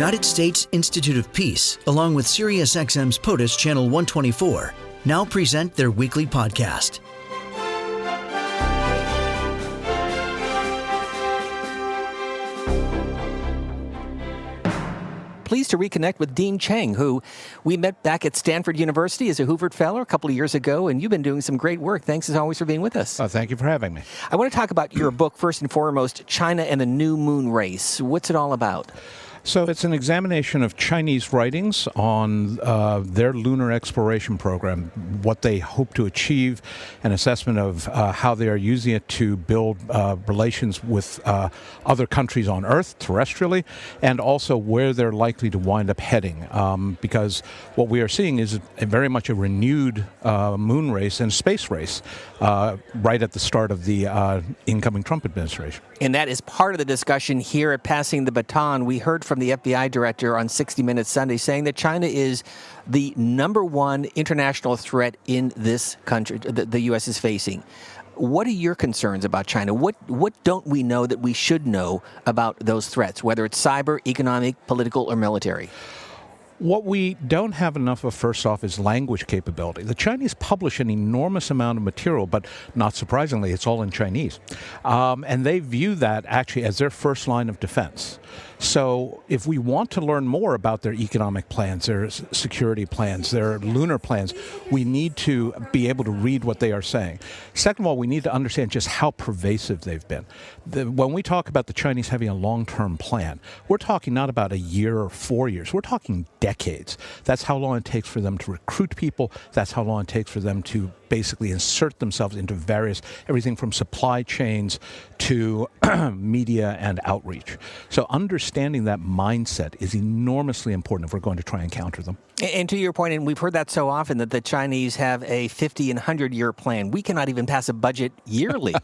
United States Institute of Peace, along with SiriusXM's POTUS Channel 124, now present their weekly podcast. Pleased to reconnect with Dean Cheng, who we met back at Stanford University as a Hoover Fellow a couple of years ago, and you've been doing some great work. Thanks as always for being with us. Thank you for having me. I want to talk about your book, first and foremost, China and the New Moon Race. What's it all about? So it's an examination of Chinese writings on their lunar exploration program, what they hope to achieve, an assessment of how they are using it to build relations with other countries on Earth, terrestrially, and also where they're likely to wind up heading. Because what we are seeing is very much a renewed moon race and space race right at the start of the incoming Trump administration. And that is part of the discussion here at Passing the Baton. We heard from the FBI director on 60 Minutes Sunday saying that China is the number one international threat in this country the U.S. is facing. What are your concerns about China? What don't we know that we should know about those threats, whether it's cyber, economic, political, or military? What we don't have enough of, first off, is language capability. The Chinese publish an enormous amount of material, but not surprisingly, it's all in Chinese. And they view that actually as their first line of defense. So if we want to learn more about their economic plans, their security plans, their lunar plans, we need to be able to read what they are saying. Second of all, we need to understand just how pervasive they've been. When we talk about the Chinese having a long-term plan, we're talking not about a year or 4 years. We're talking decades. That's how long it takes for them to recruit people. That's how long it takes for them to basically insert themselves into everything from supply chains to media and outreach. So understanding that mindset is enormously important if we're going to try and counter them. And to your point, and we've heard that so often, that the Chinese have a 50 and 100-year plan. We cannot even pass a budget yearly.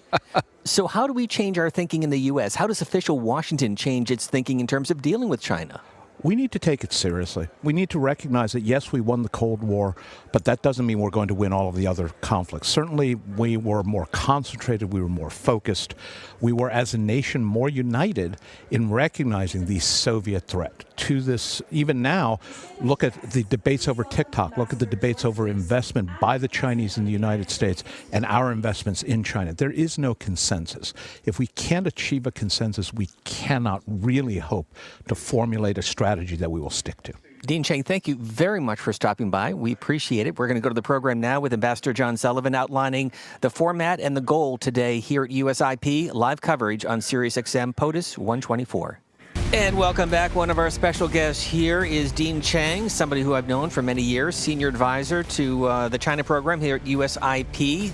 So how do we change our thinking in the U.S.? How does official Washington change its thinking in terms of dealing with China? We need to take it seriously. We need to recognize that, yes, we won the Cold War, but that doesn't mean we're going to win all of the other conflicts. Certainly, we were more concentrated, we were more focused. We were, as a nation, more united in recognizing the Soviet threat to this. Even now, look at the debates over TikTok, look at the debates over investment by the Chinese in the United States and our investments in China. There is no consensus. If we can't achieve a consensus, we cannot really hope to formulate a strategy that we will stick to. Dean Cheng, thank you very much for stopping by. We appreciate it. We're going to go to the program now with Ambassador John Sullivan outlining the format and the goal today here at USIP, live coverage on SiriusXM POTUS 124. And welcome back. One of our special guests here is Dean Cheng, somebody who I've known for many years, senior advisor to the China program here at USIP.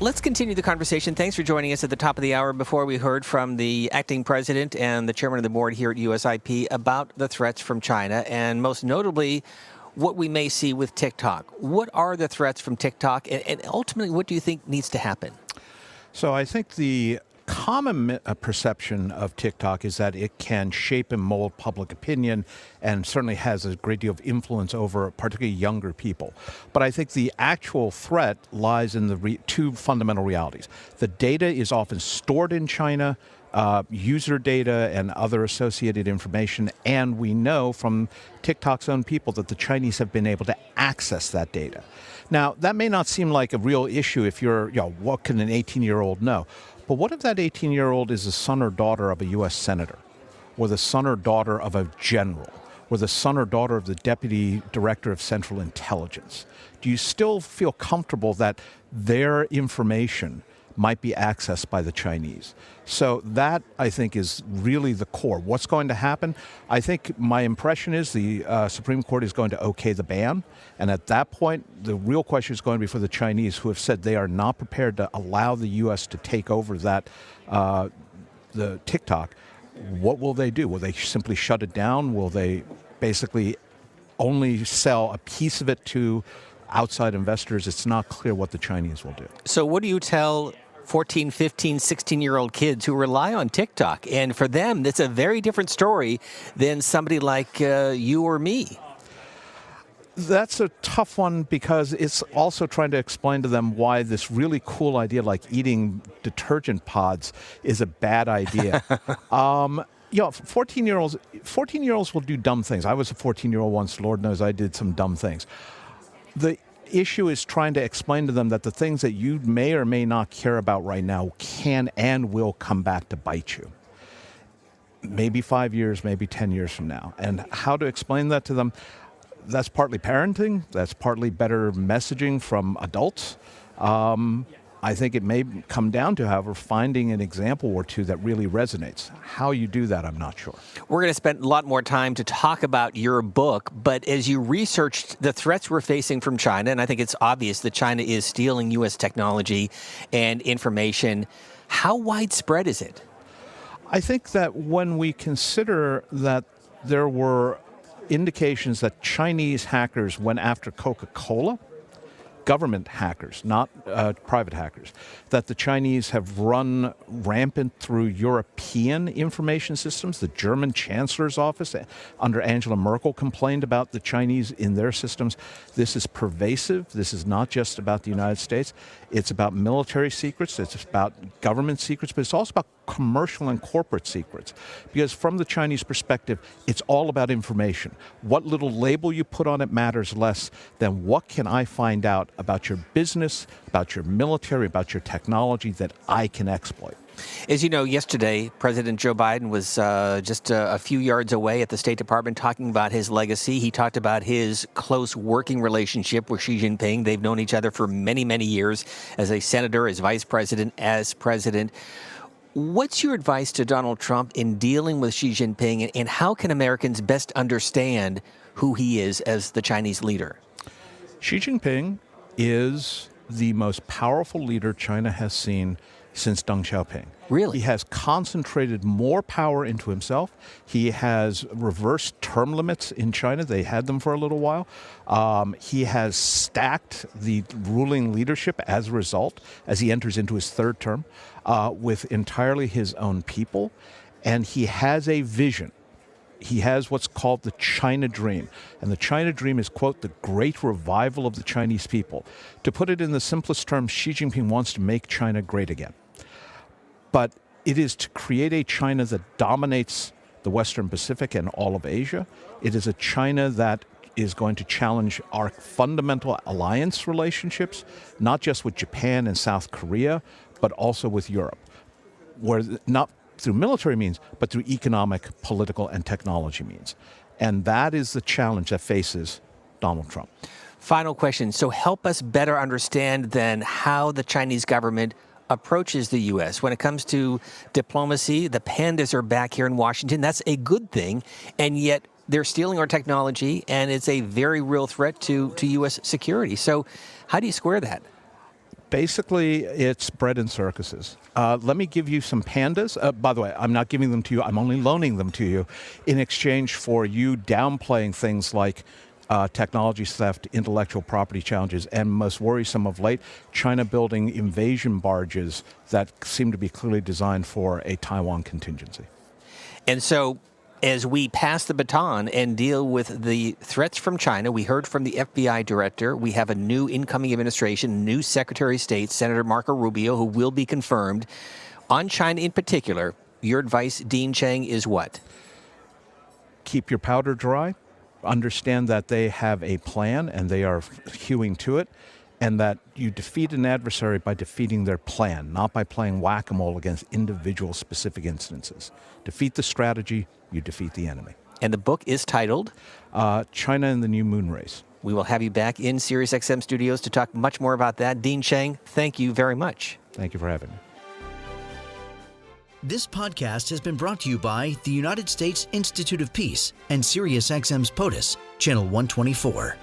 Let's continue the conversation. Thanks for joining us at the top of the hour. Before we heard from the acting president and the chairman of the board here at USIP about the threats from China, and most notably, what we may see with TikTok. What are the threats from TikTok, and ultimately, what do you think needs to happen? So I think the common perception of TikTok is that it can shape and mold public opinion and certainly has a great deal of influence over particularly younger people. But I think the actual threat lies in the two fundamental realities. The data is often stored in China, user data and other associated information, and we know from TikTok's own people that the Chinese have been able to access that data. Now, that may not seem like a real issue if you're, what can an 18-year-old know? But what if that 18-year-old is the son or daughter of a U.S. senator, or the son or daughter of a general, or the son or daughter of the deputy director of Central Intelligence? Do you still feel comfortable that their information might be accessed by the Chinese? So that, I think, is really the core. What's going to happen? I think my impression is the Supreme Court is going to okay the ban. And at that point, the real question is going to be for the Chinese, who have said they are not prepared to allow the U.S. to take over that, the TikTok. What will they do? Will they simply shut it down? Will they basically only sell a piece of it to outside investors? It's not clear what the Chinese will do. So what do you tell 14, 15, 16-year-old kids who rely on TikTok? And for them, it's a very different story than somebody like you or me. That's a tough one because it's also trying to explain to them why this really cool idea like eating detergent pods is a bad idea. Yeah, 14-year-olds will do dumb things. I was a 14-year-old once. Lord knows I did some dumb things. The issue is trying to explain to them that the things that you may or may not care about right now can and will come back to bite you. Maybe 5 years, maybe 10 years from now. And how to explain that to them, that's partly parenting. That's partly better messaging from adults. I think it may come down to, however, finding an example or two that really resonates. How you do that, I'm not sure. We're going to spend a lot more time to talk about your book, but as you researched the threats we're facing from China, and I think it's obvious that China is stealing U.S. technology and information, how widespread is it? I think that when we consider that there were indications that Chinese hackers went after Coca-Cola, government hackers, not private hackers, that the Chinese have run rampant through European information systems. The German Chancellor's office under Angela Merkel complained about the Chinese in their systems. This is pervasive. This is not just about the United States. It's about military secrets. It's about government secrets, but it's also about commercial and corporate secrets. Because from the Chinese perspective, it's all about information. What little label you put on it matters less than what can I find out about your business, about your military, about your technology that I can exploit. As you know, yesterday, President Joe Biden was just a few yards away at the State Department talking about his legacy. He talked about his close working relationship with Xi Jinping. They've known each other for many, many years as a senator, as vice president, as president. What's your advice to Donald Trump in dealing with Xi Jinping, and how can Americans best understand who he is as the Chinese leader? Xi Jinping is the most powerful leader China has seen since Deng Xiaoping. Really? He has concentrated more power into himself. He has reversed term limits in China. They had them for a little while. He has stacked the ruling leadership as a result, as he enters into his third term, with entirely his own people. And he has a vision. He has what's called the China Dream. And the China Dream is, quote, the great revival of the Chinese people. To put it in the simplest terms, Xi Jinping wants to make China great again. But it is to create a China that dominates the Western Pacific and all of Asia. It is a China that is going to challenge our fundamental alliance relationships, not just with Japan and South Korea, but also with Europe, where not through military means, but through economic, political, and technology means. And that is the challenge that faces Donald Trump. Final question. So help us better understand then how the Chinese government approaches the U.S. When it comes to diplomacy, the pandas are back here in Washington. That's a good thing. And yet they're stealing our technology, and it's a very real threat to U.S. security. So how do you square that? Basically, it's bread and circuses. Let me give you some pandas. By the way, I'm not giving them to you. I'm only loaning them to you in exchange for you downplaying things like technology theft, intellectual property challenges, and most worrisome of late, China building invasion barges that seem to be clearly designed for a Taiwan contingency. And so as we pass the baton and deal with the threats from China, we heard from the FBI director. We have a new incoming administration, new Secretary of State, Senator Marco Rubio, who will be confirmed. On China in particular, your advice, Dean Cheng, is what? Keep your powder dry. Understand that they have a plan and they are hewing to it, and that you defeat an adversary by defeating their plan, not by playing whack-a-mole against individual specific instances. Defeat the strategy, you defeat the enemy. And the book is titled? China and the New Moon Race. We will have you back in SiriusXM studios to talk much more about that. Dean Cheng, thank you very much. Thank you for having me. This podcast has been brought to you by the United States Institute of Peace and SiriusXM's POTUS, Channel 124.